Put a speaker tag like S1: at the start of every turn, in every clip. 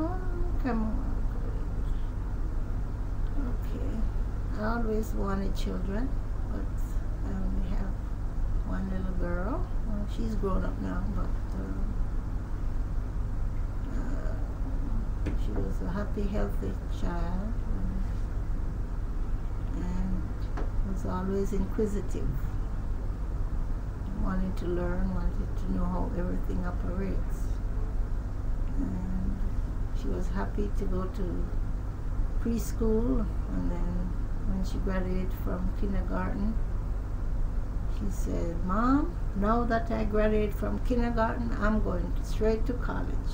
S1: Oh, come on. Okay. I always wanted children, but I only have one little girl. Well, she's grown up now, but she was a happy, healthy child, and was always inquisitive, wanted to learn, wanted to know how everything operates. And she was happy to go to preschool, and then when she graduated from kindergarten, she said, "Mom, now that I graduated from kindergarten, I'm going straight to college."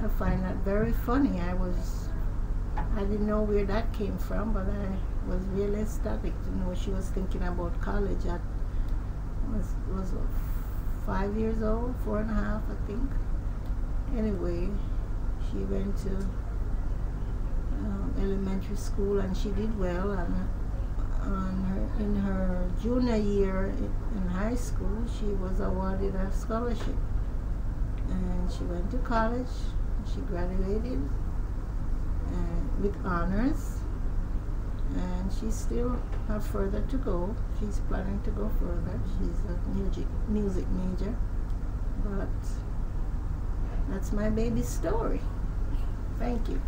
S1: I find that very funny. I didn't know where that came from, but I was really ecstatic to know she was thinking about college at was 5 years old, 4.5, I think. Anyway, she went to elementary school, and she did well. And in her junior year in high school, she was awarded a scholarship, and she went to college. She graduated with honors, and she still has further to go. She's planning to go further. She's a music major, but that's my baby's story. Thank you.